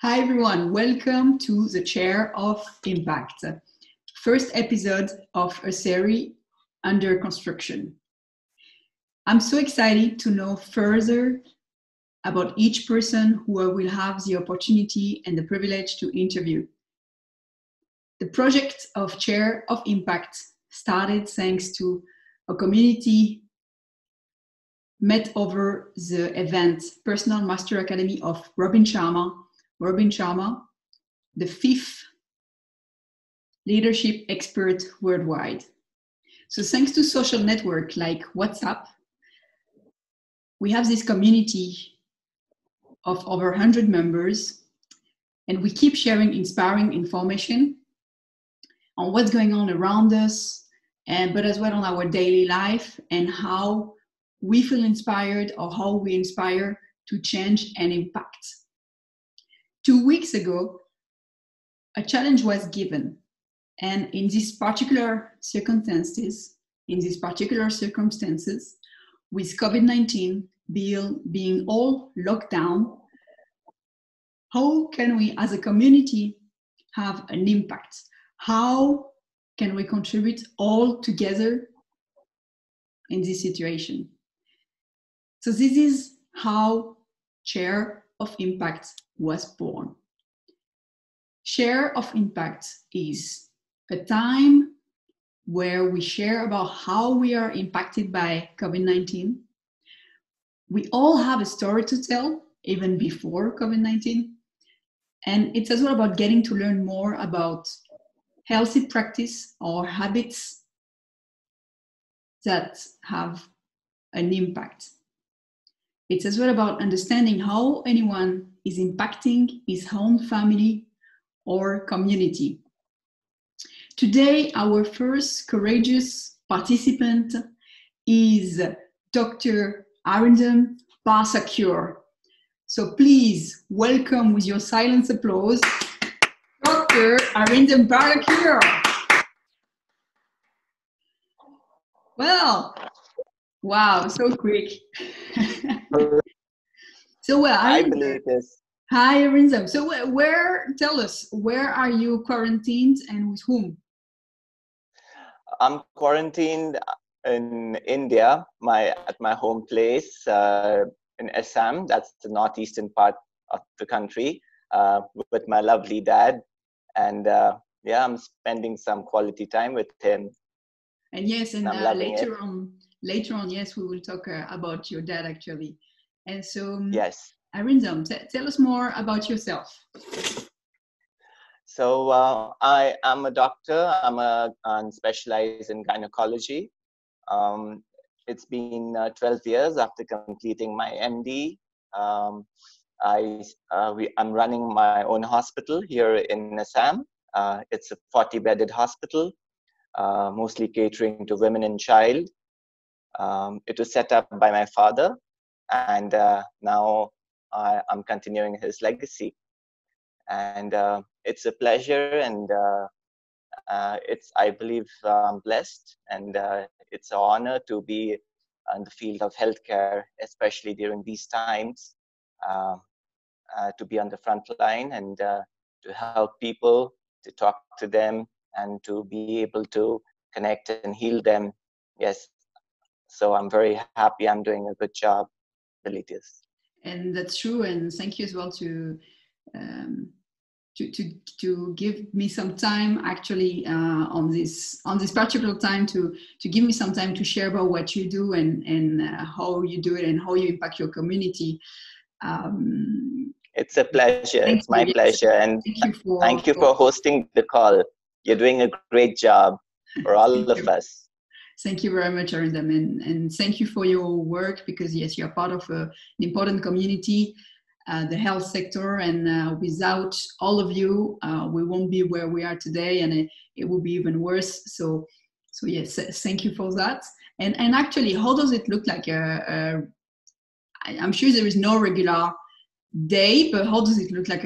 Hi everyone, welcome to the Chair of Impact, first episode of a series under construction. I'm so excited to know further about each person who I will have the opportunity and the privilege to interview. The project of Chair of Impact started thanks to a community met over the event Personal Master Academy of Robin Sharma, the fifth leadership expert worldwide. So thanks to social network like WhatsApp, we have this community of over 100 members, and we keep sharing inspiring information on what's going on around us, but as well on our daily life and how we feel inspired or how we inspire to change and impact. 2 weeks ago, a challenge was given. And in these particular circumstances, with COVID-19 being all locked down, how can we as a community have an impact? How can we contribute all together in this situation? So this is how Chair of Impact was born. Share of Impact is a time where we share about how we are impacted by COVID-19. We all have a story to tell, even before COVID-19. And it's as well about getting to learn more about healthy practice or habits that have an impact. It's as well about understanding how anyone is impacting his own family or community. Today, our first courageous participant is Dr. Arindom Barthakur. So please welcome with your silent applause, Dr. Arindom Barthakur. Well, wow, so quick. So well, I believe this. Hi, Arindom. So tell us, where are you quarantined and with whom? I'm quarantined in India, at my home place in Assam. That's the northeastern part of the country, with my lovely dad. And yeah, I'm spending some quality time with him. And yes, and later on, yes, we will talk about your dad actually. And so, yes, Arindom, tell us more about yourself. So I am a doctor. I'm specialized in gynecology. It's been 12 years after completing my MD. I'm running my own hospital here in Assam. It's a 40-bedded hospital, mostly catering to women and child. It was set up by my father, and now I'm continuing his legacy. And it's a pleasure, and I believe I'm blessed, and it's an honor to be in the field of healthcare, especially during these times, to be on the front line and to help people, to talk to them, and to be able to connect and heal them. Yes, so I'm very happy. I'm doing a good job, believe this. And that's true, and thank you as well to give me some time actually on this particular time to give me some time to share about what you do and how you do it and how you impact your community. It's a pleasure. It's my pleasure, and thank you for hosting the call. You're doing a great job for all of us. Thank you very much, Arindom, and thank you for your work, because yes, you're part of an important community, the health sector, and without all of you, we won't be where we are today, and it will be even worse. So yes, thank you for that. And actually, how does it look like? I'm sure there is no regular day, but how does it look like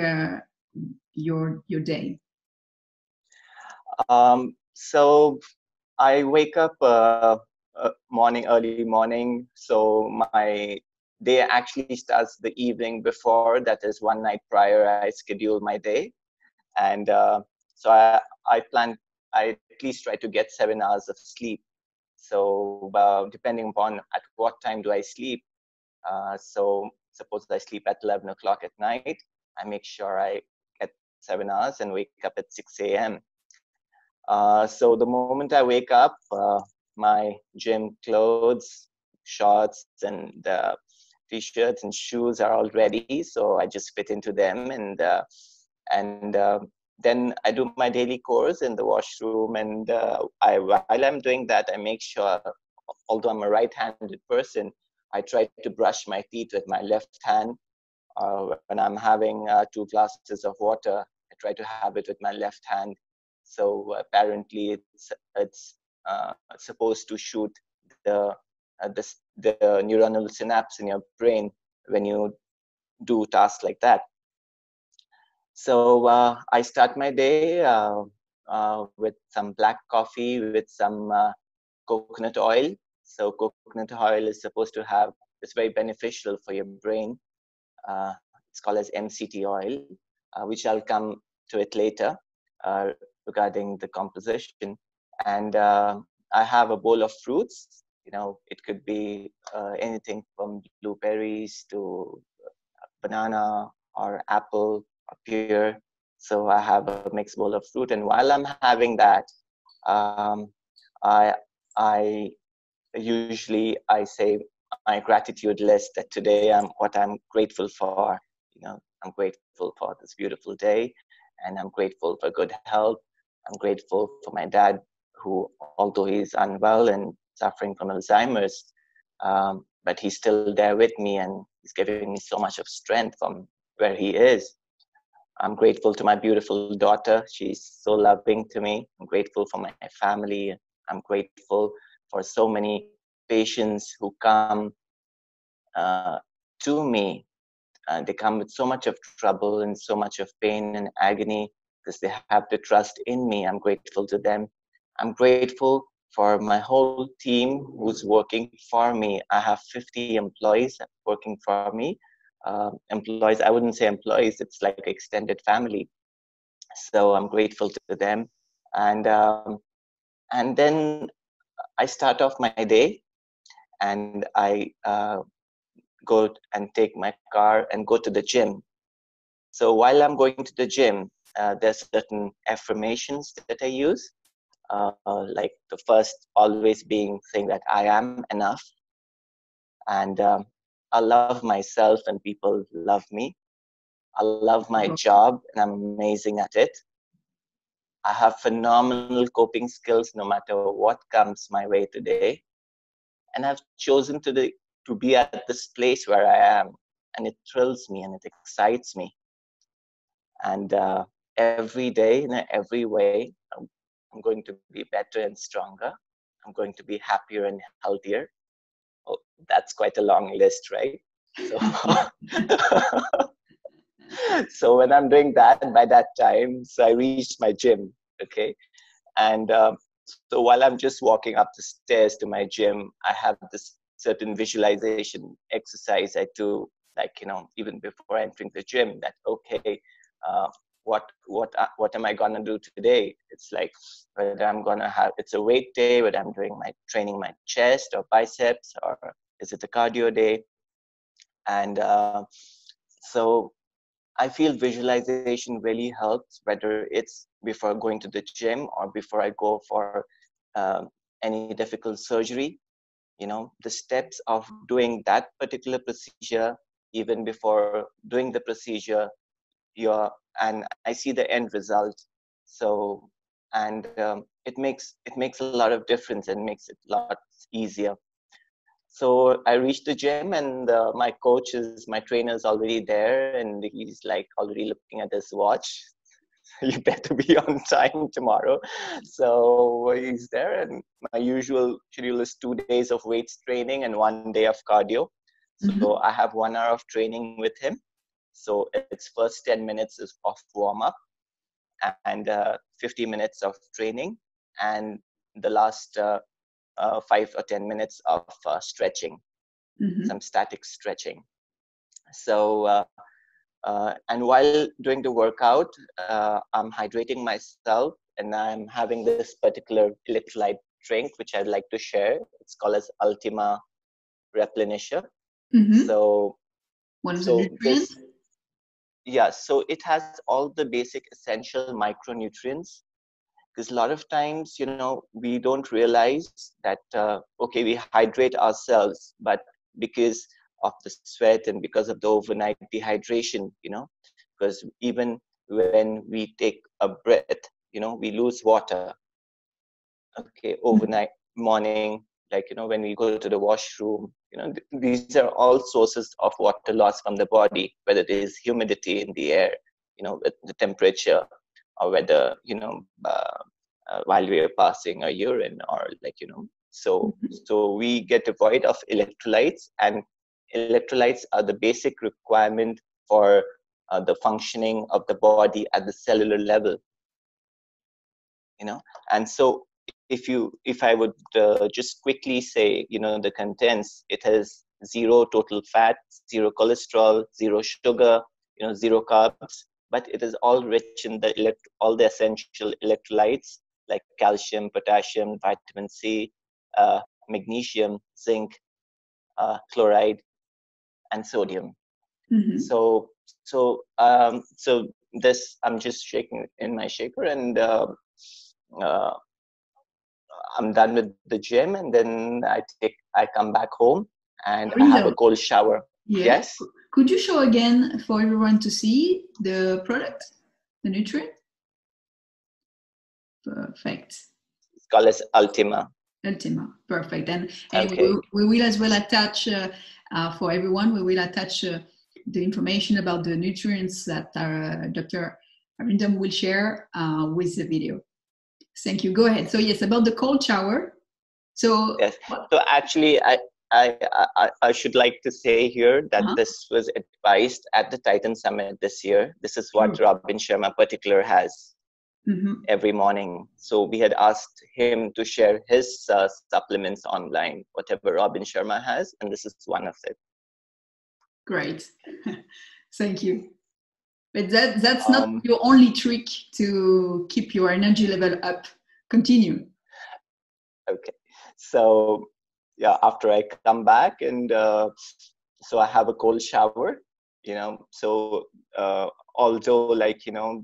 your day? So I wake up early morning. So my day actually starts the evening before. That is one night prior, I schedule my day. And so I at least try to get 7 hours of sleep. So depending upon at what time do I sleep, so suppose I sleep at 11 o'clock at night, I make sure I get 7 hours and wake up at 6 a.m. So the moment I wake up, my gym clothes, shorts, and t-shirts and shoes are all ready. So I just fit into them, and then I do my daily chores in the washroom. And while I'm doing that, I make sure, although I'm a right-handed person, I try to brush my teeth with my left hand. When I'm having 2 glasses of water, I try to have it with my left hand. So apparently it's supposed to shoot the neuronal synapse in your brain when you do tasks like that. So I start my day with some black coffee with some coconut oil. So coconut oil is supposed to have, it's very beneficial for your brain. It's called as MCT oil, which I'll come to it later regarding the composition. And I have a bowl of fruits. It could be anything from blueberries to banana or apple or pear. So I have a mixed bowl of fruit. And while I'm having that, I usually say my gratitude list that today what I'm grateful for. I'm grateful for this beautiful day, and I'm grateful for good health. I'm grateful for my dad, who, although he's unwell and suffering from Alzheimer's, but he's still there with me, and he's giving me so much of strength from where he is. I'm grateful to my beautiful daughter. She's so loving to me. I'm grateful for my family. I'm grateful for so many patients who come to me. They come with so much of trouble and so much of pain and agony because they have the trust in me. I'm grateful to them. I'm grateful for my whole team who's working for me. I have 50 employees working for me. Employees, I wouldn't say employees, it's like extended family. So I'm grateful to them. And then I start off my day, and I go and take my car and go to the gym. So while I'm going to the gym, there's certain affirmations that I use, like the first always being saying that I am enough, and I love myself and people love me. I love my job and I'm amazing at it. I have phenomenal coping skills no matter what comes my way today. And I've chosen to be at this place where I am, and it thrills me and it excites me. And every day, in every way, I'm going to be better and stronger. I'm going to be happier and healthier. Oh, that's quite a long list, right? So, so when I'm doing that, by that time, so I reached my gym, okay? And so while I'm just walking up the stairs to my gym, I have this certain visualization exercise I do, like, even before entering the gym, that, okay, what am I gonna do today? It's like whether I'm gonna have, it's a weight day, whether I'm training my chest or biceps, or is it a cardio day? And so I feel visualization really helps, whether it's before going to the gym or before I go for any difficult surgery. The steps of doing that particular procedure, even before doing the procedure, and I see the end result. So, and it makes a lot of difference and makes it a lot easier. So I reached the gym, and my trainer is already there, and he's like already looking at his watch. You better be on time tomorrow. So he's there, and my usual schedule is 2 days of weights training and 1 day of cardio. So I have 1 hour of training with him. So it's first 10 minutes of warm up, and 50 minutes of training, and the last 5 or 10 minutes of stretching. some static stretching. So, and while doing the workout, I'm hydrating myself, and I'm having this particular electrolyte drink, which I'd like to share. It's called as Ultima replenisher. So, what is the nutrient? So it has all the basic essential micronutrients. Because a lot of times, we don't realize that, okay, we hydrate ourselves, but because of the sweat and because of the overnight dehydration, because even when we take a breath, we lose water. Okay, overnight, morning, like, when we go to the washroom, these are all sources of water loss from the body, whether it is humidity in the air, with the temperature, or whether, while we are passing a urine, or like, so we get devoid of electrolytes, and electrolytes are the basic requirement for the functioning of the body at the cellular level, and so if I would just quickly say, the contents, it has 0 total fat, 0 cholesterol, 0 sugar, 0 carbs, but it is all rich in all the essential electrolytes like calcium, potassium, vitamin C, magnesium, zinc, chloride, and sodium. So this, I'm just shaking in my shaker, and I'm done with the gym, and then I come back home and I have a cold shower. Yeah. Yes. Could you show again for everyone to see the product, the nutrient? Perfect. It's called as Ultima. Ultima, perfect. And okay. we will as well attach for everyone. We will attach the information about the nutrients that Dr. Arindom will share with the video. Thank you. Go ahead. So yes, about the cold shower. So yes. So actually, I should like to say here that this was advised at the Titan Summit this year. This is what Robin Sharma particular has every morning. So we had asked him to share his supplements online, whatever Robin Sharma has, and this is one of it. Great. Thank you. But that's not your only trick to keep your energy level up. Continue. Okay. So yeah, after I come back, and so I have a cold shower, so although, like,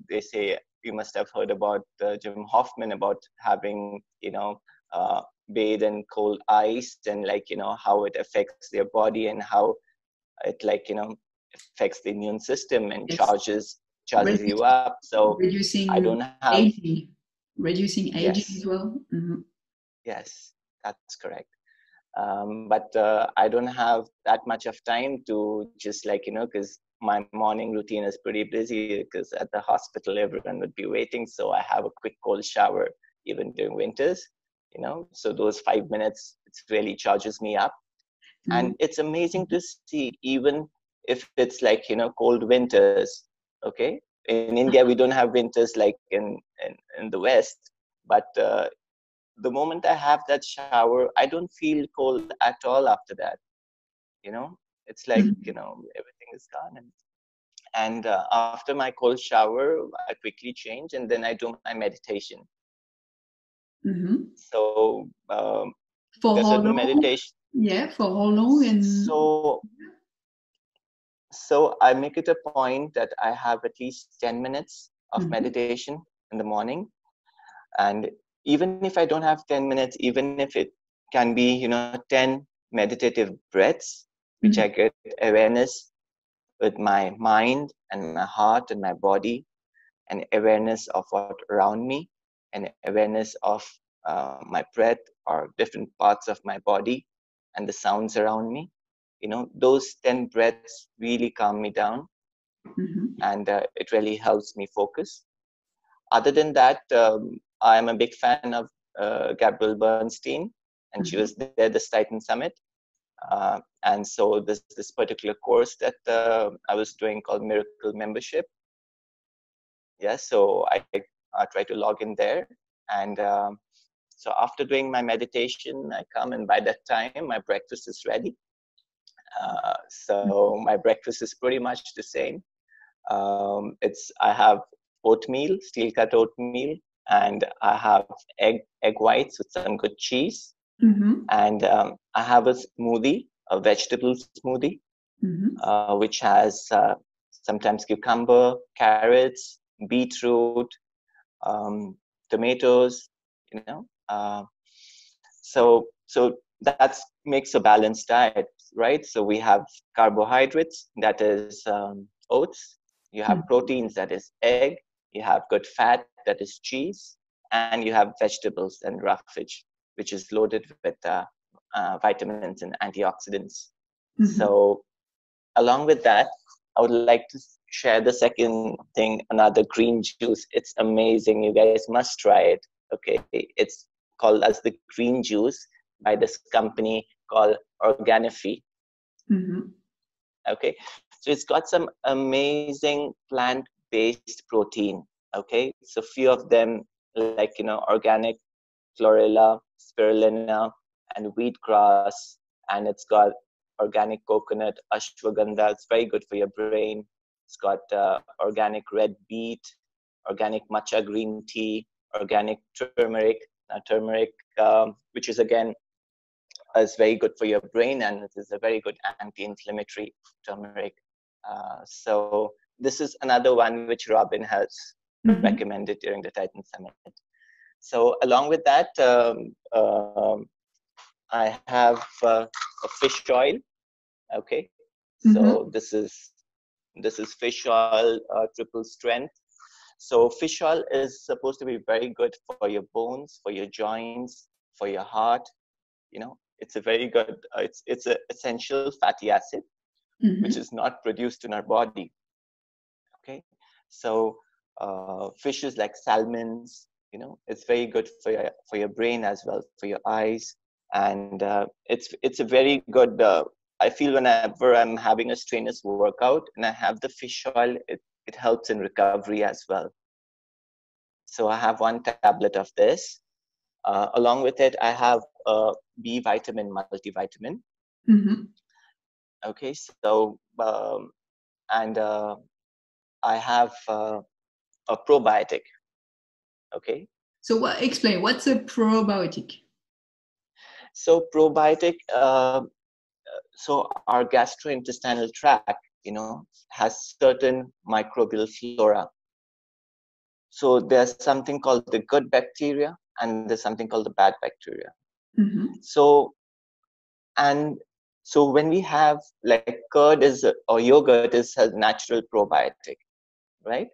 they say, you must have heard about Jim Hoffman about having, bathe in cold ice, and like, how it affects their body, and how it, like, affects the immune system, and charges you up. So I don't have aging. Reducing aging as well. Yes, that's correct. But I don't have that much of time to just, like, because my morning routine is pretty busy, because at the hospital everyone would be waiting. So I have a quick cold shower even during winters, so those 5 minutes, it really charges me up. And it's amazing to see, even if it's like, cold winters. Okay, in India we don't have winters like in the West, but the moment I have that shower, I don't feel cold at all after that. It's like, everything is gone. And after my cold shower, I quickly change, and then I do my meditation. So for there's how certain long? Meditation. Yeah, for how long? And so I make it a point that I have at least 10 minutes of meditation in the morning. And even if I don't have 10 minutes, even if it can be, 10 meditative breaths, which I get awareness with my mind and my heart and my body, and awareness of what around me, and awareness of my breath or different parts of my body and the sounds around me. Those 10 breaths really calm me down, and it really helps me focus. Other than that, I am a big fan of Gabrielle Bernstein, and she was there this Titan Summit. And so this particular course that I was doing called Miracle Membership. Yeah, so I try to log in there, and so after doing my meditation, I come, and by that time my breakfast is ready. So my breakfast is pretty much the same. I have oatmeal, steel cut oatmeal, and I have egg whites with some good cheese. Mm-hmm. And I have a smoothie, a vegetable smoothie, Mm-hmm. which has sometimes cucumber, carrots, beetroot, tomatoes, you know. So that makes a balanced diet, right? So we have carbohydrates, that is oats. You have proteins, that is egg. You have good fat, that is cheese. And you have vegetables and roughage, which is loaded with vitamins and antioxidants. Mm-hmm. So along with that, I would like to share the second thing, another green juice. It's amazing. You guys must try it. Okay. It's called as the green juice by this company called Organifi. Mm-hmm. Okay. So it's got some amazing plant-based protein. Okay. So few of them, like, organic chlorella, spirulina, and wheatgrass. And it's got organic coconut, ashwagandha. It's very good for your brain. It's got organic red beet, organic matcha green tea, organic turmeric, which is again is very good for your brain, and it is a very good anti-inflammatory turmeric. So this is another one which Robin has recommended during the Titan Summit. So along with that, I have a fish oil. Okay, so this is fish oil, triple strength. So fish oil is supposed to be very good for your bones, for your joints, for your heart. It's a very good. It's an essential fatty acid, which is not produced in our body. Okay, so fishes like salmons, it's very good for your brain as well, for your eyes, and it's a very good. I feel whenever I'm having a strenuous workout and I have the fish oil, it helps in recovery as well. So I have one tablet of this. Along with it, I have a B vitamin multivitamin. Okay, so and I have a probiotic. Okay. So explain, what's a probiotic? So probiotic, so our gastrointestinal tract, has certain microbial flora. So there's something called the good bacteria and there's something called the bad bacteria. So when we have like curd or yogurt is a natural probiotic, right?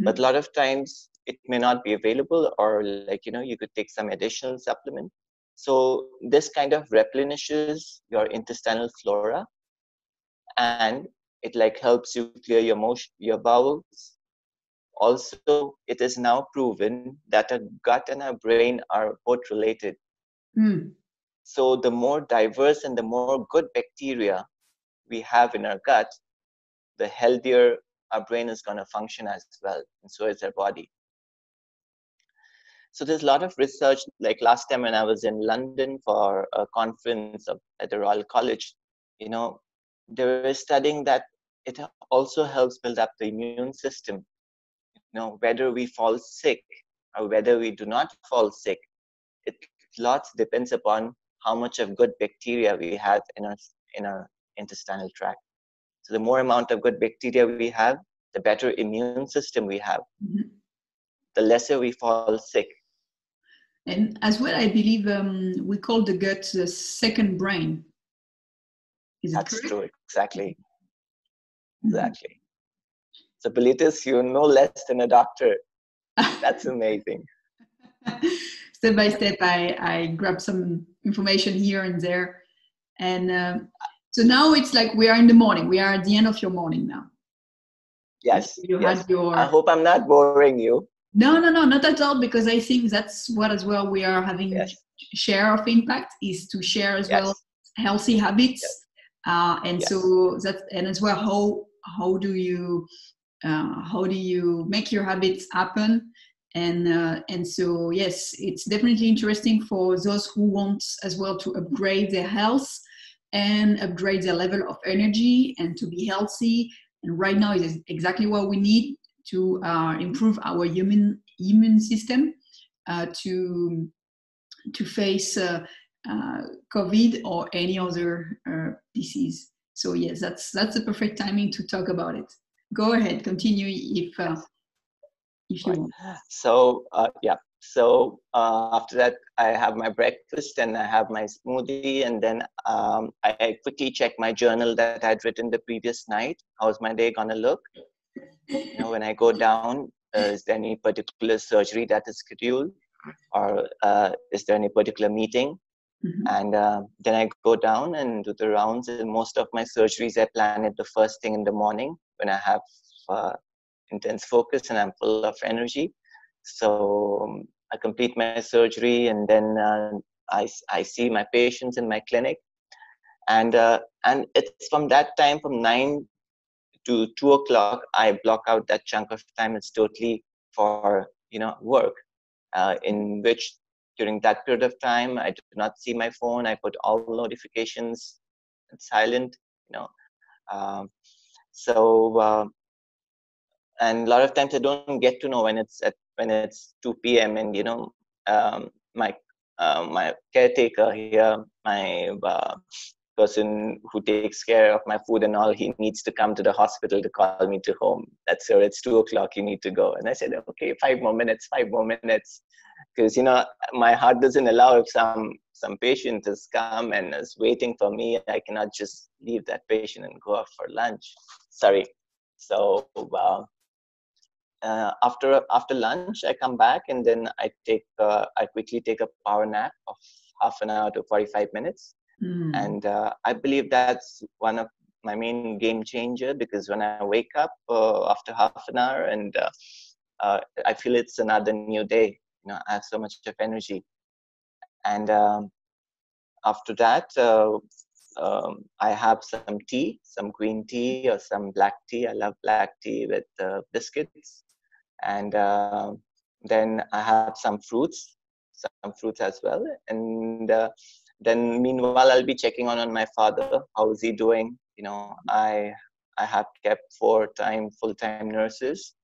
But a lot of times it may not be available, or you could take some additional supplement. So this kind of replenishes your intestinal flora, and it helps you clear your bowels. Also, it is now proven that our gut and our brain are both related. So the more diverse and the more good bacteria we have in our gut, the healthier our brain is going to function as well, and so is our body. So there's a lot of research, like last time when I was in London for a conference at the Royal College, they were studying that it also helps build up the immune system. Whether we fall sick or whether we do not fall sick, it lots depends upon how much of good bacteria we have in our intestinal tract. So the more amount of good bacteria we have, the better immune system we have. The lesser we fall sick. And as well, I believe we call the gut the second brain. Is That's it correct? true, exactly. Exactly. So Bilitis, you know less than a doctor. That's amazing. Step by step, I grab some information here and there. And so now it's like we are in the morning. We are at the end of your morning now. Yes. Had your... I hope I'm not boring you. No, not at all, because I think that's what as well we are having share of impact, is to share as well healthy habits. So that, and as well, how do you make your habits happen? And so yes, it's definitely interesting for those who want as well to upgrade their health and upgrade their level of energy and to be healthy. And right now is exactly what we need to improve our immune system to face COVID or any other disease. So yes, that's the perfect timing to talk about it. Go ahead, continue if you want. So yeah. So after that, I have my breakfast and I have my smoothie, and then I quickly check my journal that I'd written the previous night. How's my day gonna look? You know, when I go down, is there any particular surgery that is scheduled, or is there any particular meeting? Mm-hmm. And then I go down and do the rounds. And most of my surgeries I plan it the first thing in the morning when I have intense focus and I'm full of energy. So I complete my surgery, and then I see my patients in my clinic, and it's from that time, from 9 to 2 o'clock, I block out that chunk of time. It's totally for work, in which during that period of time I do not see my phone. I put all notifications silent. So and a lot of times I don't get to know when it's 2 p.m. and my caretaker here, my person who takes care of my food and all, he needs to come to the hospital to call me to home. That's sir, it's 2 o'clock, you need to go. And I said, okay, 5 more minutes, because my heart doesn't allow. If some patient has come and is waiting for me, I cannot just leave that patient and go off for lunch. Sorry. So after lunch, I come back, and then I quickly take a power nap of half an hour to 45 minutes. And I believe that's one of my main game changer, because when I wake up after half an hour, and I feel it's another new day. I have so much of energy. And after that, I have some tea, some green tea or some black tea. I love black tea with biscuits. And then I have some fruits as well. And then meanwhile, I'll be checking on my father. How is he doing? I have kept 4 full-time nurses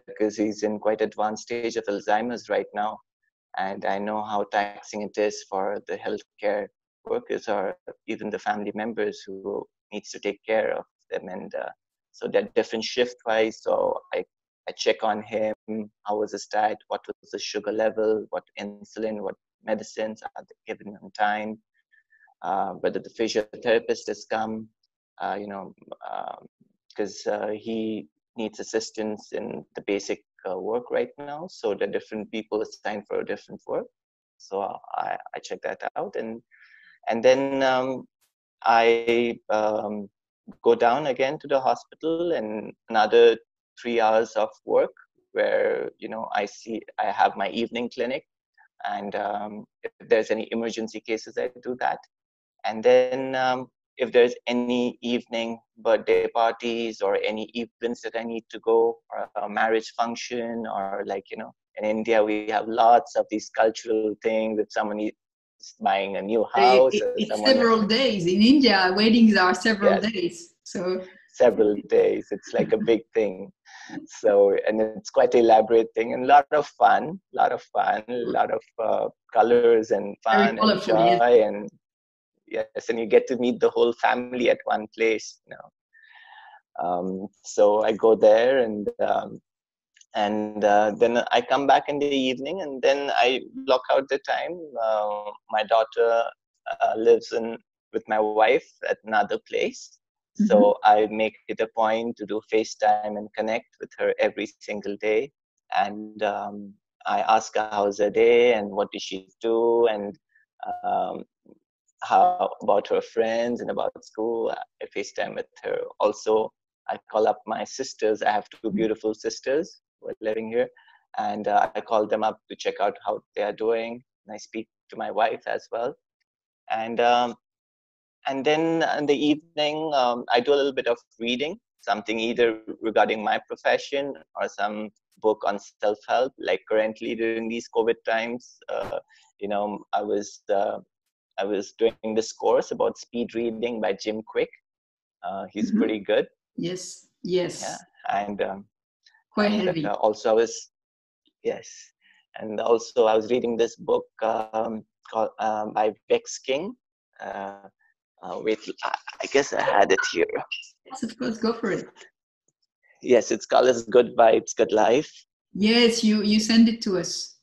because he's in quite advanced stage of Alzheimer's right now. And I know how taxing it is for the healthcare workers or even the family members who needs to take care of them. And so they're different shift-wise. So I check on him. How was his diet? What was the sugar level? What insulin? What medicines are they given on time? Whether the physiotherapist has come, because he needs assistance in the basic work right now. So the different people assigned for different work. So I check that out, and then I go down again to the hospital, and another 3 hours of work where I have my evening clinic, and if there's any emergency cases, I do that. And then if there's any evening birthday parties or any events that I need to go, or a marriage function, or in India we have lots of these cultural things. If someone is buying a new house, it's several days in India. Weddings are several days, so several days. It's like a big thing. So, and it's quite an elaborate thing, and a lot of fun, a lot of colors and fun and joy, and yes, and you get to meet the whole family at one place. So I go there, and then I come back in the evening, and then I block out the time. My daughter lives with my wife at another place. Mm-hmm. So I make it a point to do FaceTime and connect with her every single day. And I ask her how's her day and what did she do, and how about her friends and about school. I FaceTime with her. Also, I call up my sisters. I have 2 beautiful sisters who are living here, and I call them up to check out how they are doing. And I speak to my wife as well. And then in the evening, I do a little bit of reading, something either regarding my profession or some book on self-help. Like currently during these COVID times, I was I was doing this course about speed reading by Jim Kwik. He's pretty good. Yes, yes. Yeah, and quite heavy. Also I was and also I was reading this book called by Vex King. Wait, I guess I had it here. Yes, of course, go for it. Yes, it's called as Good Vibes, Good Life. Yes, you send it to us.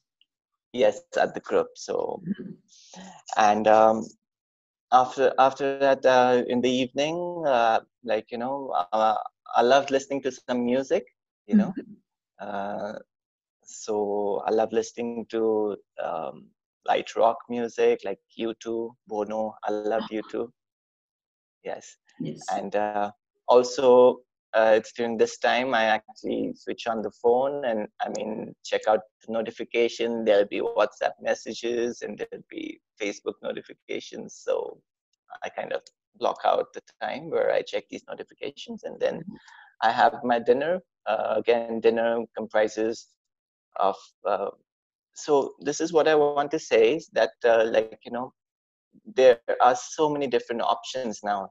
Yes, at the group. So, and after that, in the evening, like I loved listening to some music. So I love listening to light rock music like U2, Bono. I love U2. Yes. And also, it's during this time I actually switch on the phone and check out the notification. There'll be WhatsApp messages and there'll be Facebook notifications. So I kind of block out the time where I check these notifications, and then I have my dinner. Again, dinner comprises of. So this is what I want to say is that there are so many different options now.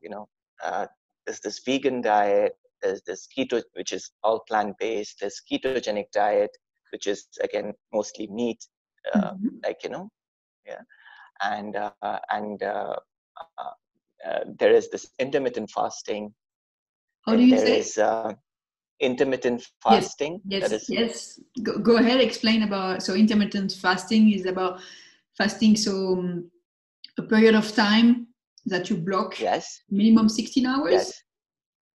There's this vegan diet, there's this keto, which is all plant-based, there's ketogenic diet, which is again mostly meat, and there is this intermittent fasting. How do you say? Intermittent fasting. Yes. Go ahead, explain about. So intermittent fasting is about fasting, so a period of time that you block. Yes. Minimum 16 hours.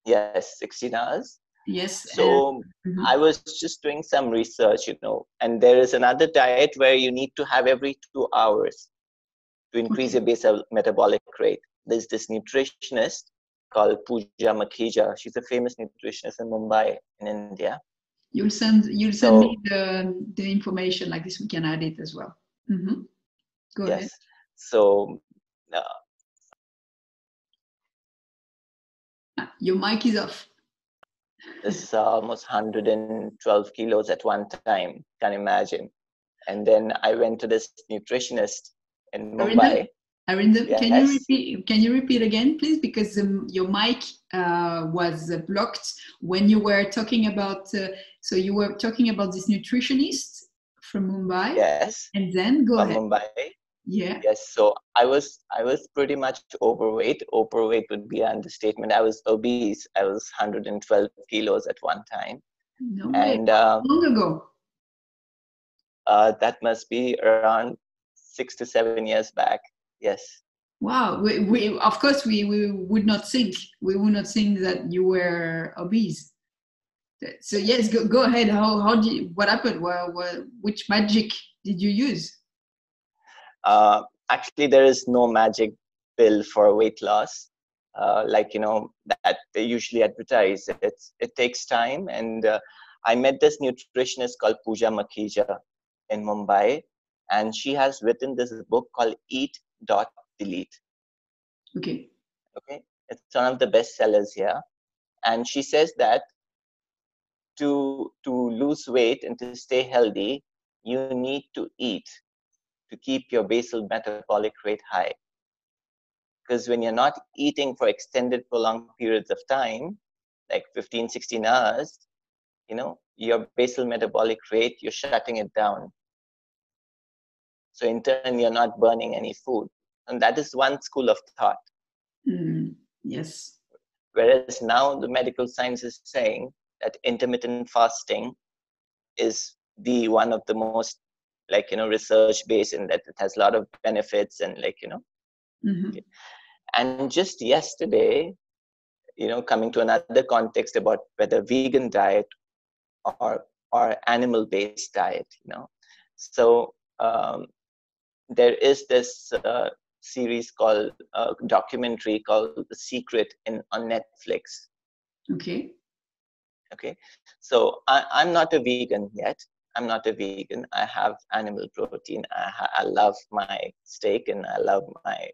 Yes, 16 hours. Yes. So I was just doing some research, and there is another diet where you need to have every 2 hours to increase your basal metabolic rate. There's this nutritionist called Pooja Makhija. She's a famous nutritionist in Mumbai, in India. You'll send me the information like this. We can add it as well. Go ahead. So your mic is off. This is almost 112 kilos at one time. Can imagine. And then I went to this nutritionist in Mumbai. Arindom, can you repeat again, please? Because your mic was blocked when you were talking about. So you were talking about this nutritionist from Mumbai. Yes. And then go ahead. Mumbai. Yeah. Yes. So I was pretty much overweight. Overweight would be an understatement. I was obese. I was 112 kilos at one time. No way. How long ago? That must be around 6 to 7 years back. Yes. Wow. We of course we would not think that you were obese. So yes, go ahead. What happened? Which magic did you use? Actually, there is no magic pill for weight loss, that they usually advertise. It takes time, and I met this nutritionist called Pooja Makhija in Mumbai, and she has written this book called Eat Delete. Okay. It's one of the bestsellers here, and she says that to lose weight and to stay healthy, you need to eat to keep your basal metabolic rate high. Because when you're not eating for extended, prolonged periods of time, like 15, 16 hours, your basal metabolic rate, you're shutting it down. So in turn, you're not burning any food. And that is one school of thought. Yes. Whereas now the medical science is saying that intermittent fasting is the one of the most research based, and that it has a lot of benefits and And just yesterday, coming to another context about whether vegan diet or animal based diet, so there is this series called documentary called The Secret on Netflix. Okay. So I'm not a vegan yet. I'm not a vegan. I have animal protein. I love my steak and I love my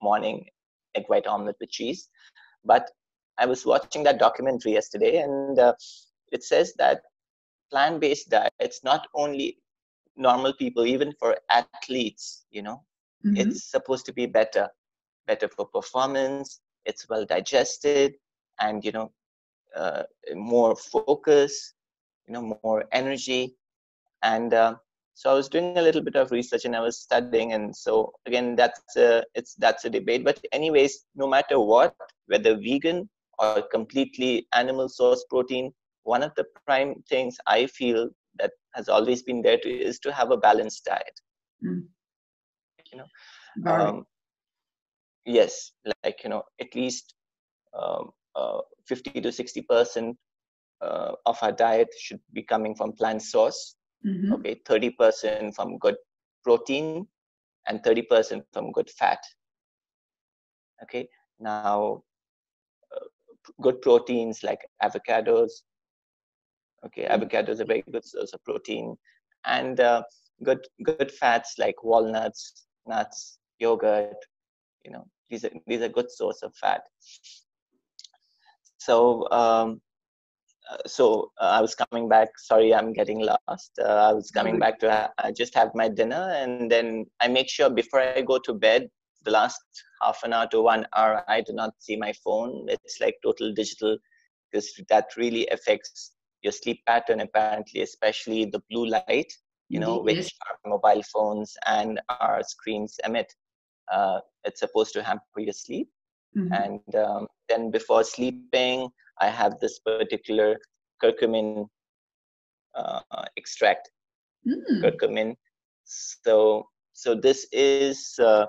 morning egg white omelette with cheese. But I was watching that documentary yesterday, and it says that plant-based diets, not only normal people, even for athletes, it's supposed to be better for performance. It's well digested, and more focus, more energy. And so I was doing a little bit of research and I was studying, and so again that's a debate. But anyways, no matter what, whether vegan or completely animal source protein, one of the prime things I feel that has always been there is to have a balanced diet. Yes, like at least 50 to 60% of our diet should be coming from plant source. Okay, 30% from good protein and 30% from good fat. Okay, now good proteins like avocados. Okay, avocados are a very good source of protein, and good fats like walnuts, nuts, yogurt. These are good source of fat. So I was coming back. Sorry, I'm getting lost. I was coming back to just have my dinner, and then I make sure before I go to bed, the last half an hour to 1 hour, I do not see my phone. It's like total digital, because that really affects your sleep pattern, apparently, especially the blue light, which our mobile phones and our screens emit. It's supposed to hamper your sleep. And then before sleeping, I have this particular curcumin extract. Curcumin. So this is the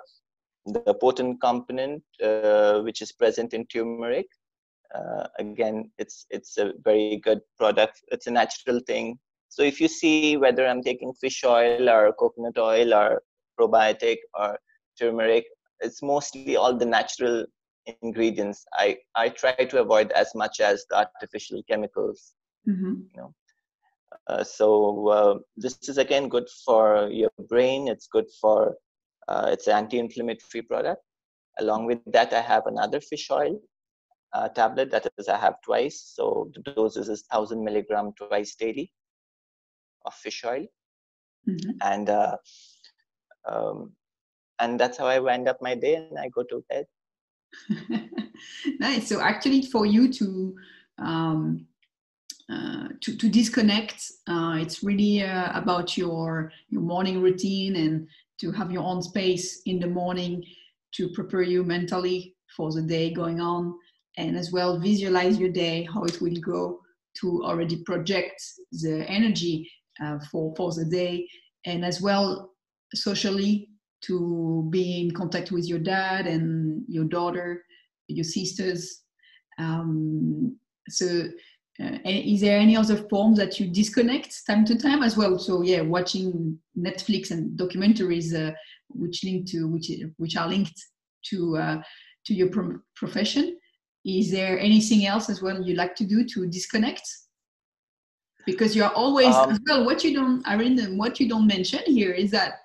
potent component which is present in turmeric. Again, it's a very good product. It's a natural thing. So if you see whether I'm taking fish oil or coconut oil or probiotic or turmeric, it's mostly all the natural ingredients. I try to avoid as much as the artificial chemicals. So this is again good for your brain. It's good for it's an anti-inflammatory product. Along with that, I have another fish oil tablet that is I have twice. So the doses is 1,000 milligram twice daily of fish oil, and that's how I wind up my day, and I go to bed. Nice. So actually, for you to disconnect, it's really about your morning routine, and to have your own space in the morning to prepare you mentally for the day going on, and as well visualize your day, how it will go, to already project the energy for the day, and as well socially to be in contact with your dad and your daughter, your sisters. Is there any other forms that you disconnect time to time as well? So yeah, watching Netflix and documentaries which are linked to your profession. Is there anything else as well you like to do to disconnect? Because you're always as well. What you don't mention here is that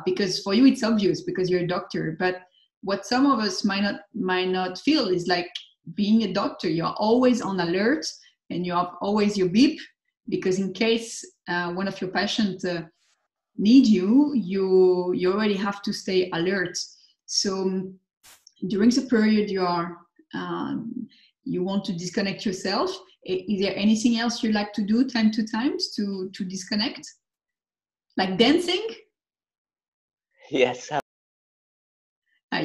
because for you it's obvious because you're a doctor, but what some of us might not feel is like being a doctor, you're always on alert and you have always your beep, because in case one of your patients need you already have to stay alert. So during the period you want to disconnect yourself, is there anything else you like to do time to time to disconnect? Like dancing? Yes.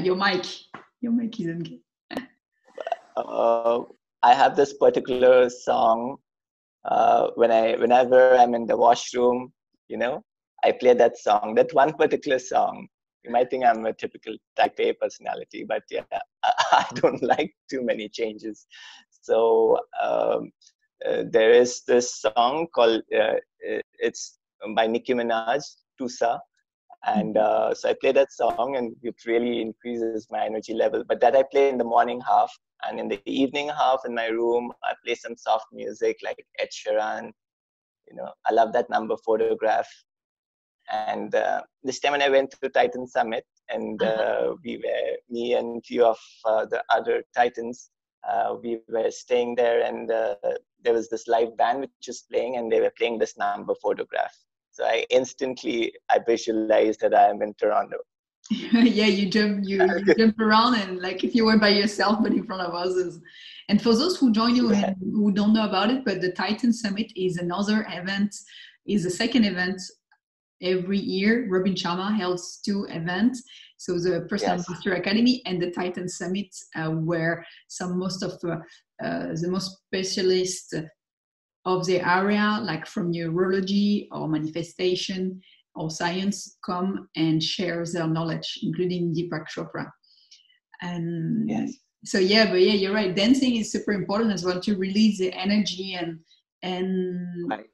Your mic isn't good. I have this particular song. Whenever I'm in the washroom, I play that song. That one particular song. You might think I'm a typical type A personality, but yeah, I don't like too many changes. So there is this song called it's by Nicki Minaj, Tusa. And so I play that song, and it really increases my energy level. But that I play in the morning half, and in the evening half in my room, I play some soft music like Ed Sheeran. I love that number Photograph. And this time when I went to Titan Summit, and me and few of the other Titans, we were staying there, and there was this live band which was playing, and they were playing this number Photograph. So I visualized that I am in Toronto. Yeah, you jump around, and like if you were by yourself but in front of others. And for those who join you Yeah. and who don't know about it, but the Titan Summit is another event, is the second event every year. Robin Sharma holds two events. So the Personal Yes. Master Academy and the Titan Summit, where most of the most specialists of the area, like from neurology or manifestation or science, come and share their knowledge, including Deepak Chopra. And Yes. so yeah, but yeah, you're right. Dancing is super important as well to release the energy and Right.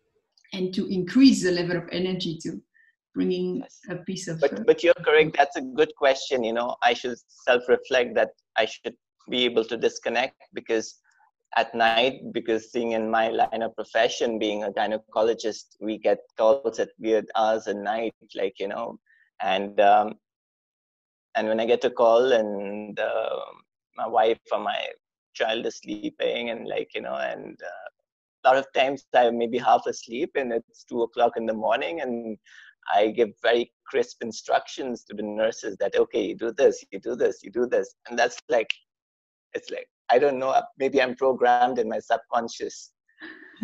and to increase the level of energy to bringing Yes. a piece of. But you're correct. That's a good question. I should self-reflect that I should be able to disconnect, because at night, because seeing in my line of profession, being a gynecologist, we get calls at weird hours at night, and and when I get a call and my wife or my child is sleeping, and and a lot of times I may be half asleep and it's 2 o'clock in the morning, and I give very crisp instructions to the nurses that, okay, you do this, you do this, you do this. And that's like, it's like, I don't know, maybe I'm programmed in my subconscious.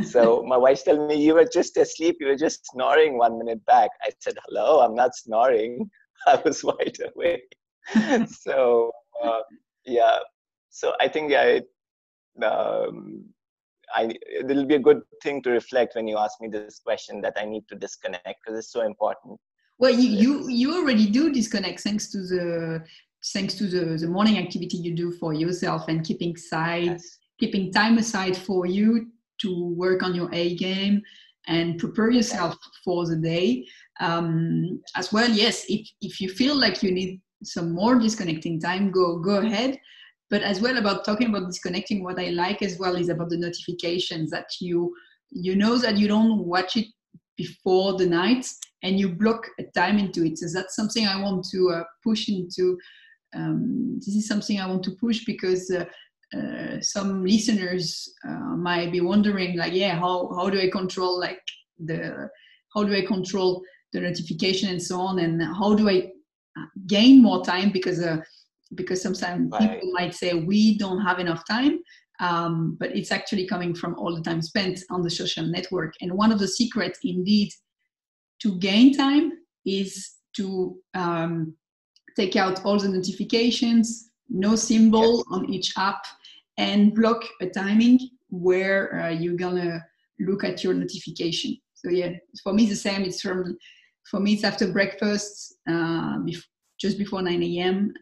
So my wife's telling me, you were just asleep, you were just snoring 1 minute back. I said, hello, I'm not snoring. I was wide awake. So, yeah. So I think, um, it'll be a good thing to reflect when you ask me this question, that I need to disconnect, because it's so important. Well, you already do disconnect thanks to the morning activity you do for yourself, and Yes. keeping time aside for you to work on your A game and prepare Right. yourself for the day. As well, yes, if you feel like you need some more disconnecting time, go ahead. But as well, about talking about disconnecting, what I like as well is about the notifications, that you know that you don't watch it before the night, and you block a time into it. So that's something I want to push into. This is something I want to push, because some listeners might be wondering, like, yeah, how do I control, like, how do I control the notification and so on, and how do I gain more time, because sometimes Right. people might say we don't have enough time, but it's actually coming from all the time spent on the social network. And one of the secrets, indeed, to gain time is to take out all the notifications, no symbol Yes. on each app, and block a timing where you're gonna look at your notification. So yeah, for me, it's the same. For me, it's after breakfast, just before 9 a.m.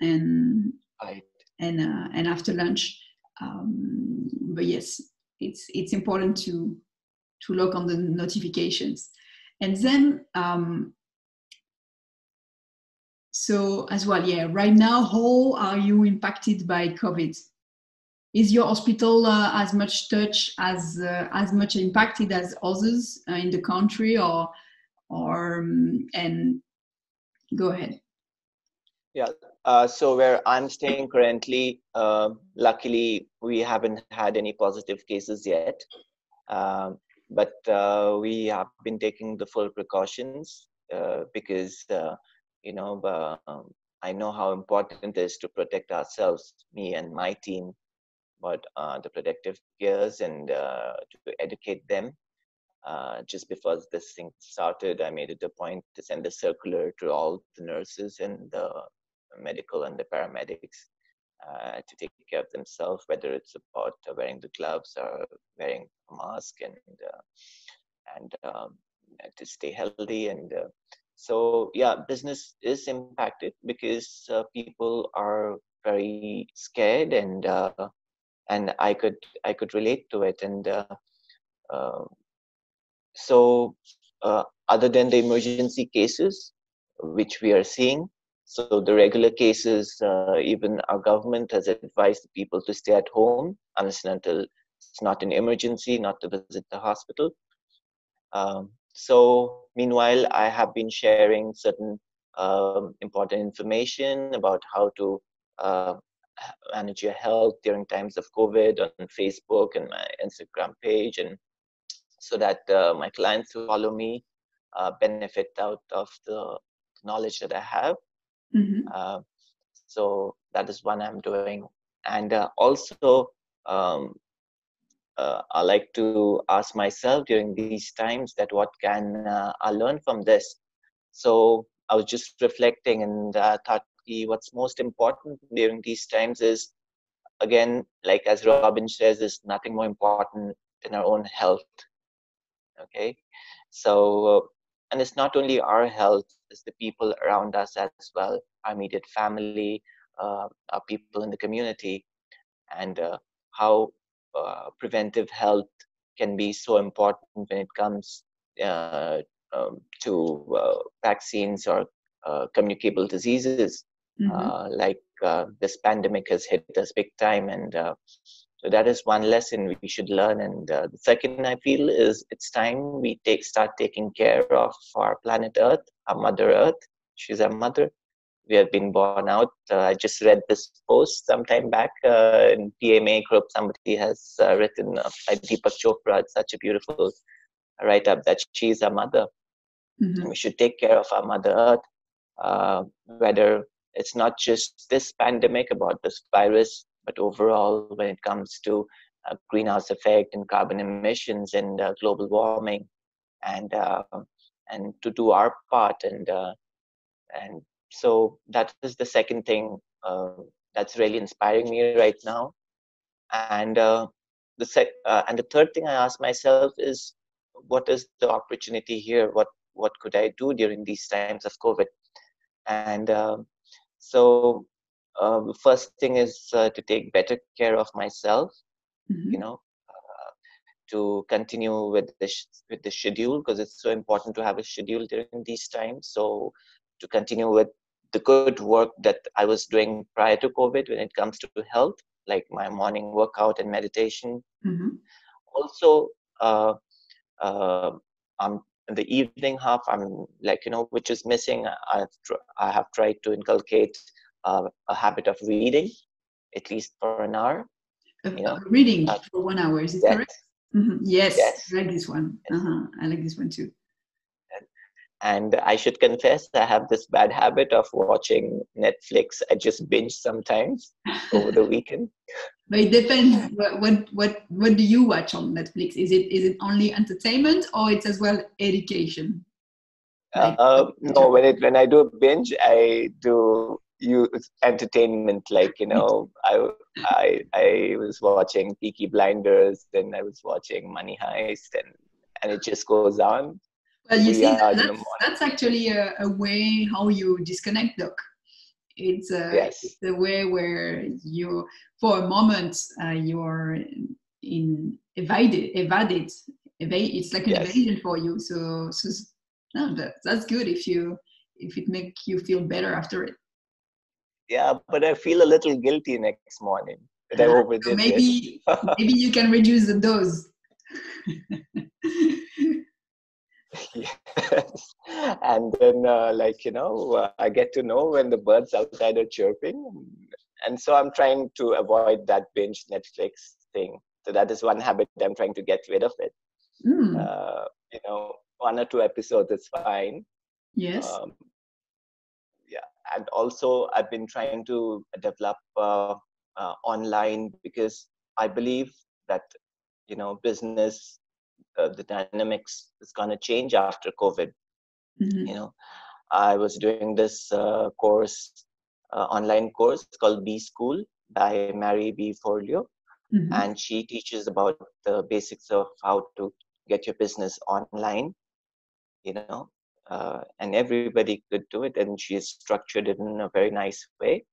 Right. and after lunch. But yes, it's important to look on the notifications. And then so as well, yeah, right now, how are you impacted by COVID? Is your hospital as much touch as much impacted as others in the country, or and go ahead. Yeah. So where I'm staying currently, luckily we haven't had any positive cases yet. But we have been taking the full precautions, because I know how important it is to protect ourselves, me and my team, about the protective gears, and to educate them. Just before this thing started, I made it a point to send a circular to all the nurses and the medical and the paramedics, to take care of themselves, whether it's about wearing the gloves or wearing a mask, and to stay healthy. And so, yeah, business is impacted, because people are very scared, and I could relate to it. And uh, so, other than the emergency cases, which we are seeing, so the regular cases, even our government has advised people to stay at home unless and until it's not an emergency, not to visit the hospital. So meanwhile, I have been sharing certain important information about how to uh, manage your health during times of COVID on Facebook and my Instagram page, and so that my clients who follow me benefit out of the knowledge that I have. Uh, so that is one I'm doing. And also, I like to ask myself during these times that what can I learn from this? So I was just reflecting and thought, what's most important during these times is, again, like as Robin says, is nothing more important than our own health. Okay, so and it's not only our health, it's the people around us as well, our immediate family, our people in the community, and how preventive health can be so important when it comes to vaccines or communicable diseases. Like this pandemic has hit us big time, and so that is one lesson we should learn. And the second I feel is it's time we start taking care of our planet Earth, our Mother Earth. She's our mother. We have been born out. I just read this post sometime back in PMA group. Somebody has written by Deepak Chopra. It's such a beautiful write-up that she's our mother. We should take care of our Mother Earth, whether it's not just this pandemic about this virus, but overall when it comes to greenhouse effect and carbon emissions and global warming, and to do our part. And so that is the second thing that's really inspiring me right now. And the third thing I ask myself is, what is the opportunity here? What could I do during these times of COVID? And so the first thing is to take better care of myself. To continue with the schedule, because it's so important to have a schedule during these times. So to continue with the good work that I was doing prior to COVID when it comes to health, like my morning workout and meditation. Also, in the evening half, I'm like, which is missing. I have tried to inculcate a habit of reading, at least for an hour. Reading for 1 hour, is it correct? Yes, yes, I like this one. I like this one too. And I should confess, I have this bad habit of watching Netflix. I just binge sometimes over the weekend. But it depends. What do you watch on Netflix? Is it only entertainment, or it's as well education? No, when I do a binge, I do use entertainment. Like I was watching Peaky Blinders, then I was watching Money Heist, and it just goes on. Well, you see, that's actually a way how you disconnect, Doc. It's a way where you, for a moment, you're evaded. It's like an evasion for you. So no, that's good if it makes you feel better after it. Yeah, but I feel a little guilty next morning that I overdid so maybe you can reduce the dose. Yes. And then I get to know when the birds outside are chirping, and so I'm trying to avoid that binge Netflix thing. So that is one habit I'm trying to get rid of it. 1 or 2 episodes is fine. Yes. And also I've been trying to develop online, because I believe that business, the dynamics is going to change after COVID. I was doing this online course called B School by Mary B. Forleo, and she teaches about the basics of how to get your business online, and everybody could do it, and she has structured it in a very nice way,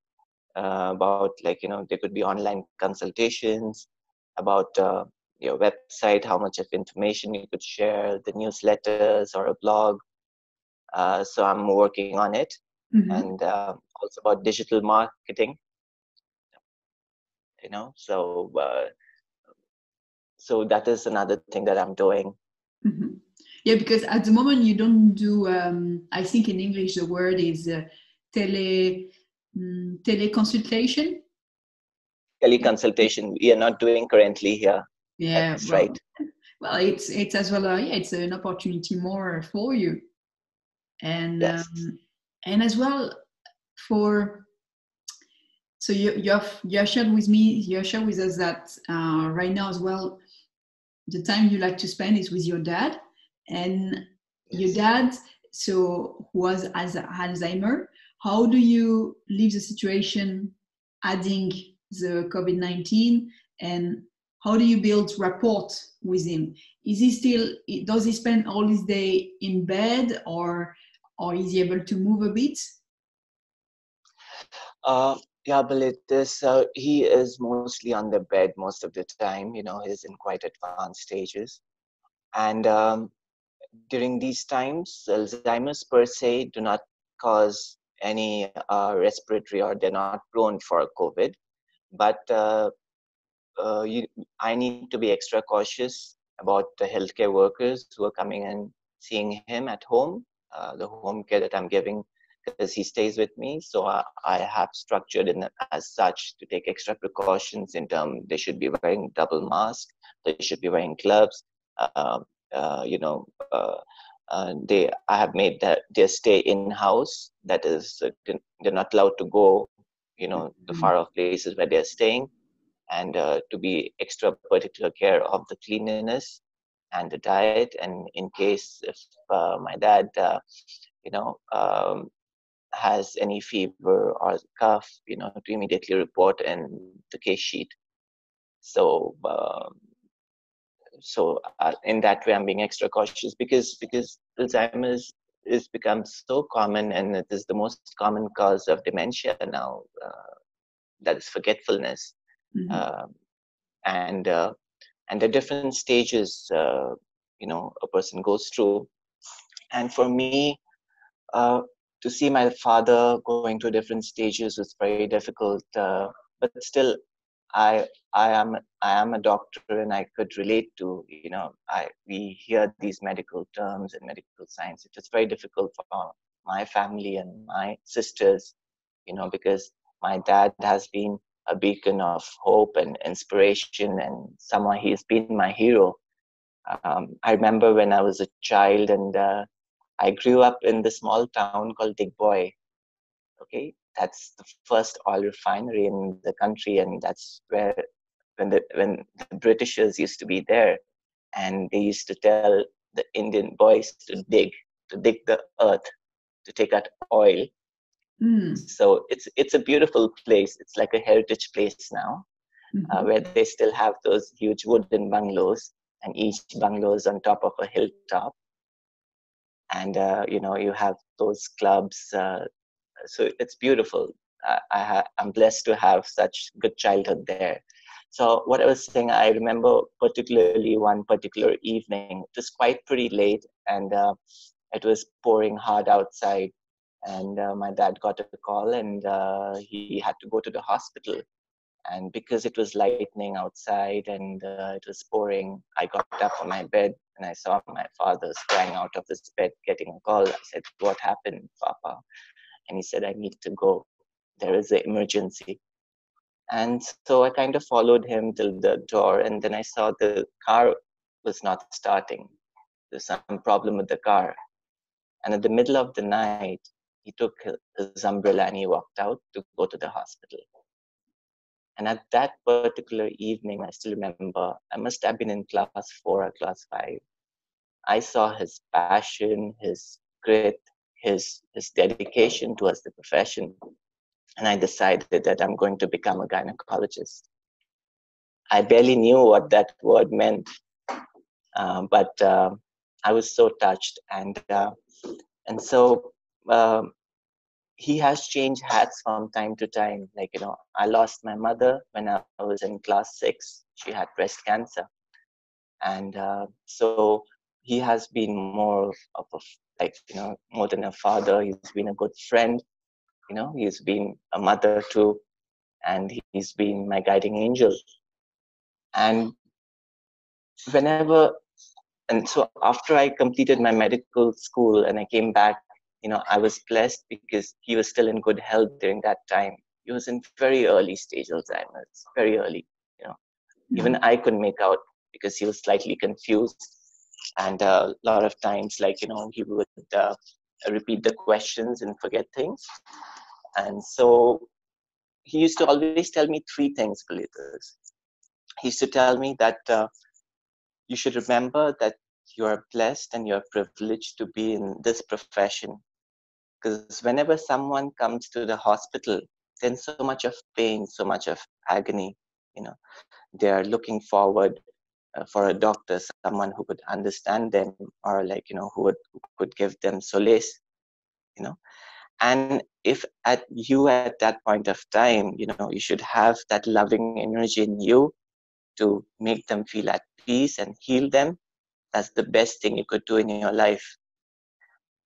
about there could be online consultations about your website, how much of information you could share, the newsletters or a blog. So I'm working on it, and also about digital marketing. So that is another thing that I'm doing. Yeah, because at the moment you don't do. I think in English the word is teleconsultation. Teleconsultation. We are not doing currently here. Yeah, that's right. Well, it's as well. It's an opportunity more for you, and yes. And as well, So you have shared with us that right now as well, the time you like to spend is with your dad, and your dad, so who has Alzheimer. How do you leave the situation, adding the COVID-19, and how do you build rapport with him? Does he spend all his day in bed, or is he able to move a bit? Yeah, but he is mostly on the bed most of the time. He's in quite advanced stages. And during these times, Alzheimer's per se do not cause any respiratory, or they're not prone for COVID. But I need to be extra cautious about the healthcare workers who are coming and seeing him at home, the home care that I'm giving, because he stays with me. So I have structured it as such to take extra precautions in terms they should be wearing double mask, they should be wearing gloves. I have made their stay in-house. That is, they're not allowed to go, the far-off places where they're staying, and to be extra particular care of the cleanliness and the diet. And in case if my dad, has any fever or cough, to immediately report in the case sheet. So, in that way, I'm being extra cautious because Alzheimer's is become so common, and it is the most common cause of dementia now. That is forgetfulness. Mm-hmm. And the different stages a person goes through. And for me, to see my father going through different stages was very difficult, but still I am a doctor, and I could relate to, we hear these medical terms and medical science. It was very difficult for my family and my sisters, because my dad has been a beacon of hope and inspiration, and somehow he's been my hero. I remember when I was a child, and I grew up in the small town called Digboy. Okay, that's the first oil refinery in the country, and that's where when the Britishers used to be there, and they used to tell the Indian boys to dig the earth to take out oil. So it's a beautiful place. It's like a heritage place now, where they still have those huge wooden bungalows, and each bungalow is on top of a hilltop. And you have those clubs. So it's beautiful. I'm blessed to have such good childhood there. So what I was saying, I remember particularly one particular evening. It was quite pretty late, and it was pouring hard outside. And my dad got a call, and he had to go to the hospital. And because it was lightning outside and it was pouring, I got up from my bed and I saw my father sprang out of his bed getting a call. I said, "What happened, Papa?" And he said, "I need to go. There is an emergency." And so I kind of followed him till the door, and then I saw the car was not starting. There's some problem with the car. And in the middle of the night, he took his umbrella and he walked out to go to the hospital. And at that particular evening, I still remember, I must have been in class 4 or class 5. I saw his passion, his grit, his dedication towards the profession. And I decided that I'm going to become a gynecologist. I barely knew what that word meant, but I was so touched. And so he has changed hats from time to time. Like, I lost my mother when I was in class 6. She had breast cancer. And so he has been more of more than a father. He's been a good friend. He's been a mother too. And he's been my guiding angel. And so after I completed my medical school and I came back, I was blessed because he was still in good health during that time. He was in very early stage Alzheimer's, very early. Even I couldn't make out because he was slightly confused, and a lot of times, he would repeat the questions and forget things. And so he used to always tell me three things, Kalitas. He used to tell me that you should remember that you are blessed and you are privileged to be in this profession. Because whenever someone comes to the hospital, there's so much of pain, so much of agony. They are looking forward for a doctor, someone who could understand them, or who could give them solace. And if you at that point of time, you should have that loving energy in you to make them feel at peace and heal them. That's the best thing you could do in your life.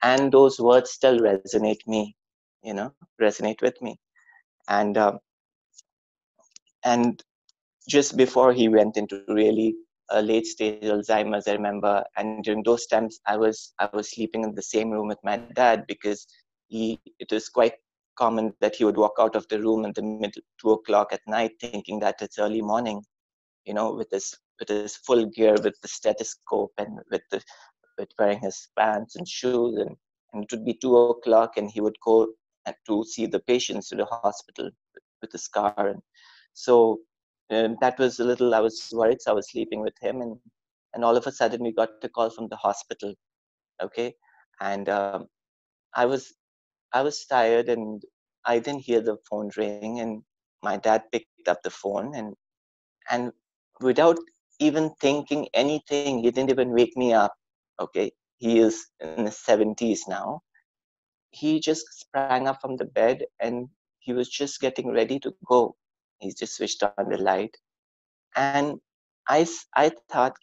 And those words still resonate with me. And just before he went into really late stage Alzheimer's, I remember, and during those times I was sleeping in the same room with my dad, because it was quite common that he would walk out of the room in the middle 2 o'clock at night, thinking that it's early morning, with his full gear, with the stethoscope, and with wearing his pants and shoes, and it would be 2 o'clock, and he would go to see the patients to the hospital with his car. And so that was a little, I was worried, so I was sleeping with him, and all of a sudden we got a call from the hospital. Okay. And I was tired, and I didn't hear the phone ring, and my dad picked up the phone, and without even thinking anything, he didn't even wake me up. Okay. He is in his 70s now. He just sprang up from the bed, and he was just getting ready to go. He just switched on the light. And I thought,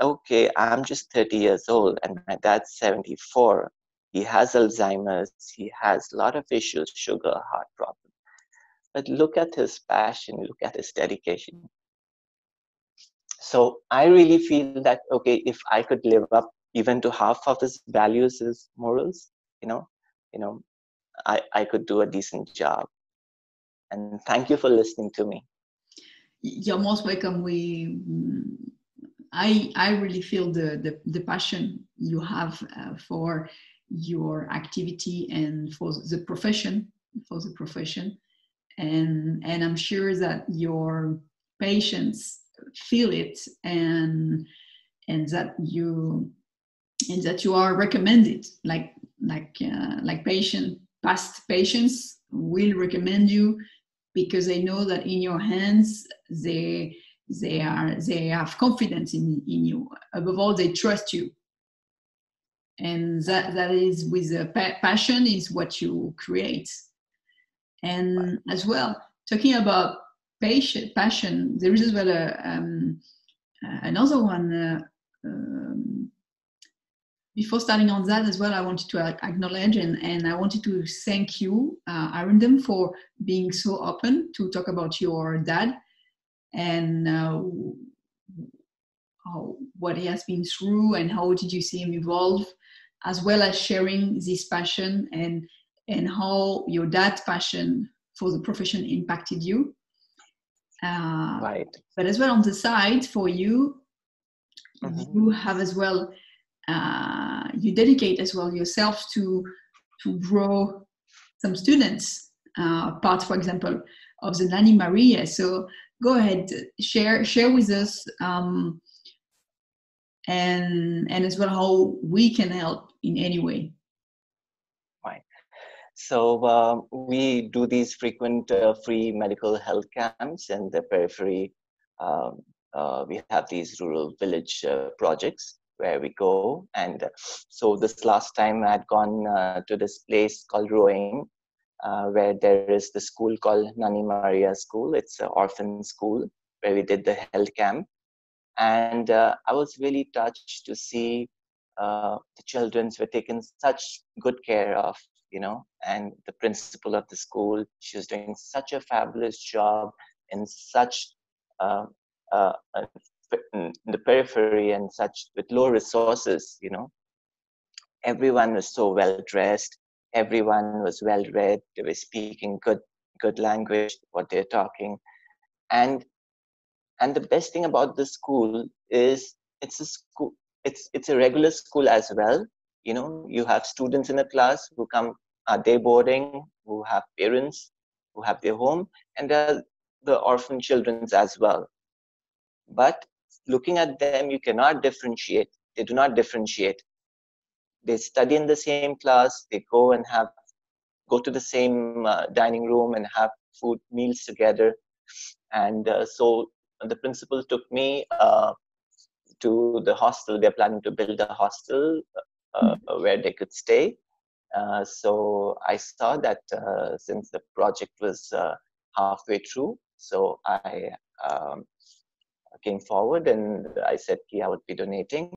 okay, I'm just 30 years old and my dad's 74. He has Alzheimer's. He has a lot of issues, sugar, heart problem. But look at his passion, look at his dedication. So I really feel that, okay, if I could live up even to half of his values, his morals, I could do a decent job. And thank you for listening to me. You're most welcome. I really feel the passion you have for your activity and for the profession, and I'm sure that your patients feel it, and that you are recommended, like past patients will recommend you, because they know that in your hands they have confidence in you. Above all, they trust you, and that is with a passion is what you create. And as well, talking about passion, there is as well another one. Before starting on that as well, I wanted to acknowledge and I wanted to thank you, Arindom, for being so open to talk about your dad and what he has been through and how did you see him evolve, as well as sharing this passion and how your dad's passion for the profession impacted you. Right. But as well on the side for you, you have as well, you dedicate as well yourself to grow some students, part, for example, of the Nanny Maria. So go ahead, share with us, and as well how we can help in any way. Right. So we do these frequent free medical health camps in the periphery. We have these rural village projects where we go. And so this last time I had gone to this place called Rowing, where there is the school called Nanny Maria School. It's an orphan school where we did the health camp. And I was really touched to see the children were taken such good care of, and the principal of the school, she was doing such a fabulous job in such in the periphery and such with low resources, Everyone was so well dressed. Everyone was well read. They were speaking good language, what they're talking. And the best thing about the school is it's a school. It's a regular school as well. You have students in the class who come are day boarding, who have parents, who have their home, and there are the orphan children as well. But looking at them, you cannot differentiate. They do not differentiate. They study in the same class. They go to the same dining room and have food meals together. And so the principal took me to the hostel. They're planning to build a hostel where they could stay. So I saw that since the project was halfway through, so I came forward and I said I would be donating,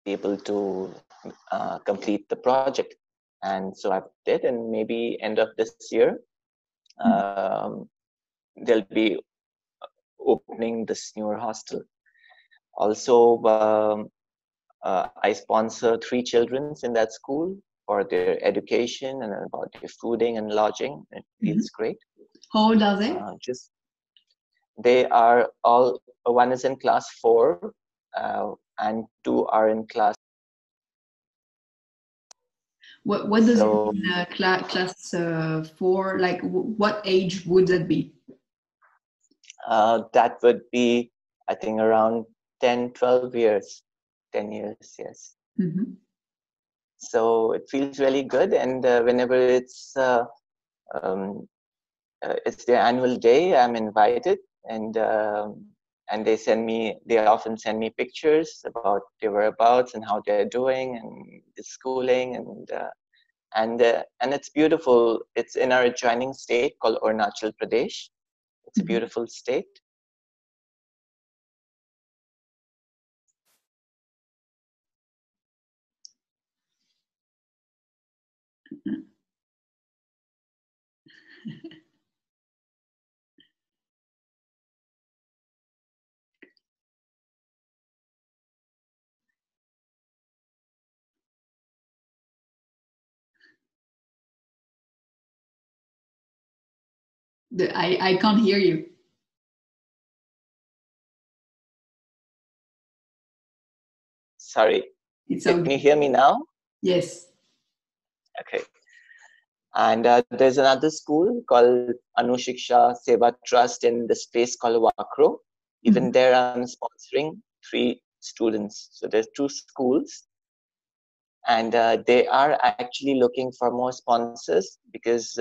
be able to complete the project. And so I did, and maybe end of this year, they'll be opening this newer hostel. Also, I sponsor 3 children in that school for their education and about their fooding and lodging. It feels great. How old are they? They are all, one is in class 4 and 2 are in class. What does it mean, class 4? Like, what age would that be? That would be, I think, around 10, 12 years. 10 years, yes. Mm-hmm. So it feels really good. And whenever it's their annual day, I'm invited. And they often send me pictures about their whereabouts and how they're doing and the schooling, and it's beautiful. It's in our adjoining state called Arunachal Pradesh. It's a beautiful state. I can't hear you. Sorry. Can you hear me now? Yes. Okay. And there's another school called Anushiksha Seva Trust in this place called Wakro. Even there, I'm sponsoring 3 students. So there's 2 schools. And they are actually looking for more sponsors because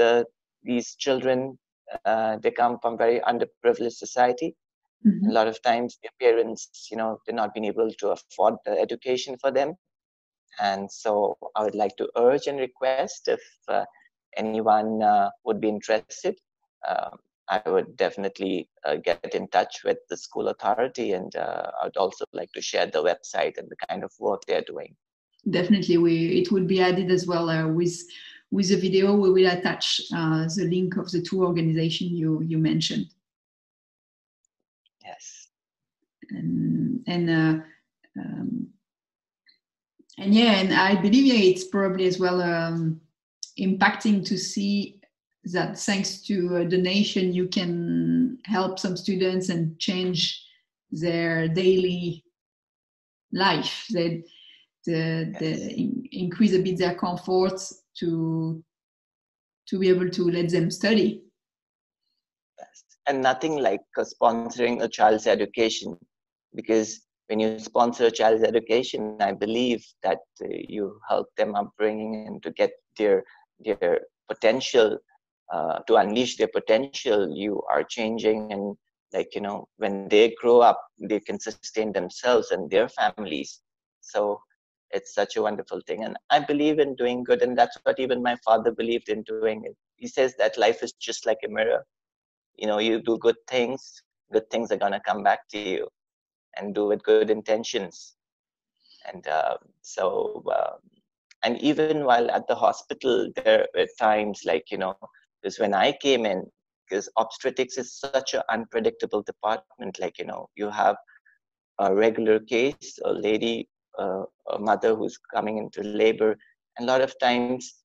these children, they come from very underprivileged society. A lot of times their parents, they're not being able to afford the education for them. And so I would like to urge and request if anyone would be interested, I would definitely get in touch with the school authority, and I would also like to share the website and the kind of work they're doing. Definitely, it will be added as well with the video. We will attach the link of the 2 organizations you mentioned. Yes. And I believe it's probably as well impacting to see that thanks to a donation you can help some students and change their daily life. They increase a bit their comfort to be able to let them study. Yes. And nothing like sponsoring a child's education, because when you sponsor a child's education, I believe that you help them upbringing and to get their potential, to unleash their potential. You are changing, and when they grow up, they can sustain themselves and their families. So it's such a wonderful thing, and I believe in doing good, and that's what even my father believed in doing. He says that life is just like a mirror. You do good things are gonna come back to you, and do with good intentions. And and even while at the hospital, there were times because when I came in, because obstetrics is such an unpredictable department, you have a regular case, a lady, a mother who's coming into labor, and a lot of times,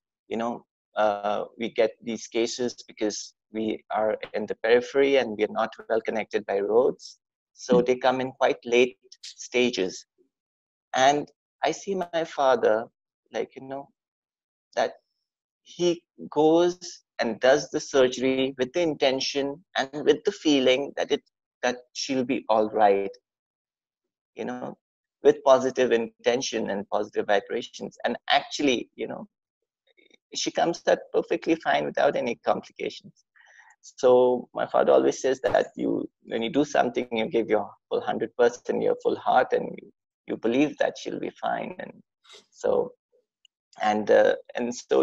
we get these cases because we are in the periphery and we are not well connected by roads. So they come in quite late stages. And I see my father, like, that he goes and does the surgery with the intention and with the feeling that she'll be all right, with positive intention and positive vibrations. And actually, she comes out perfectly fine without any complications. So my father always says that when you do something, you give your full 100%, your full heart, and you believe that she'll be fine. And so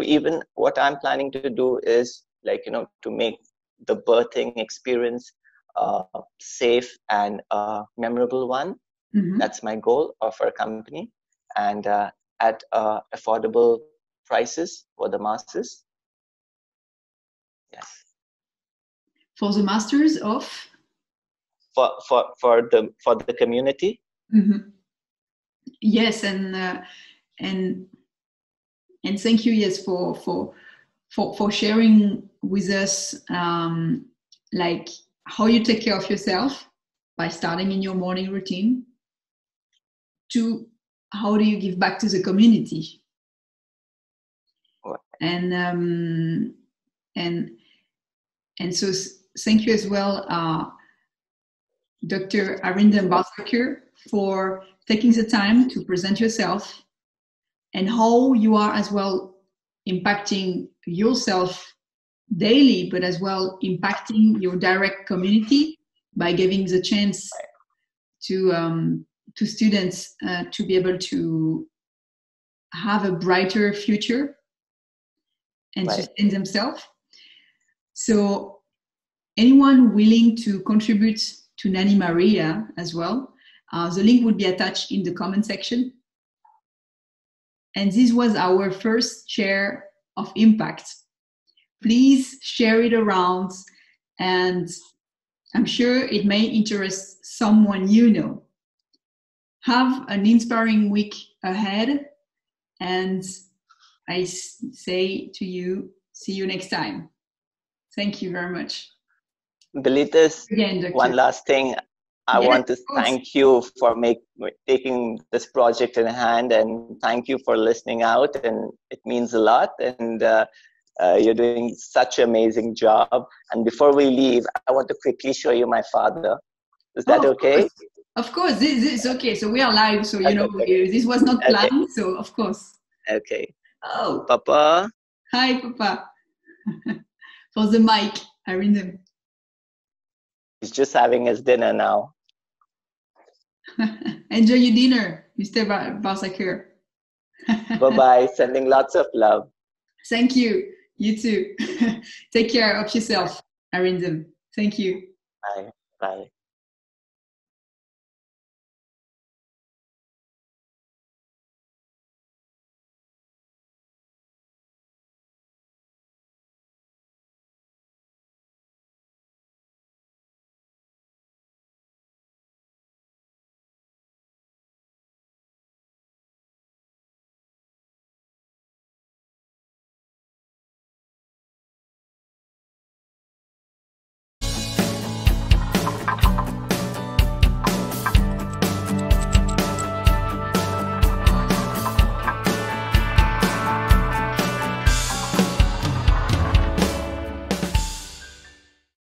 even what I'm planning to do is, like, to make the birthing experience safe and a memorable one. Mm-hmm. That's my goal of our company, and at affordable prices for the masses. Yes. For the masters of? For the community. Mm-hmm. Yes, and thank you, yes, for sharing with us, like how you take care of yourself by starting in your morning routine, to how do you give back to the community. And so thank you as well, Dr. Arindom Barthakur, for taking the time to present yourself and how you are as well impacting yourself daily, but as well impacting your direct community by giving the chance to students to be able to have a brighter future and sustain themselves. So anyone willing to contribute to Nanny Maria as well, the link would be attached in the comment section. And this was our first share of impact. Please share it around, and I'm sure it may interest someone you know. Have an inspiring week ahead, and I say to you, see you next time. Thank you very much. Bilitis, Again, one last thing. I want to thank you for taking this project in hand, and thank you for listening out, and it means a lot. And you're doing such an amazing job. And before we leave, I want to quickly show you my father. Is that okay? Of course, this is okay. So we are live, so this was not planned, so of course. Okay. Oh, Papa. Hi, Papa. For the mic, Arindom. He's just having his dinner now. Enjoy your dinner, Mr. Barthakur. Bye-bye. Sending lots of love. Thank you. You too. Take care of yourself, Arindom. Thank you. Bye. Bye.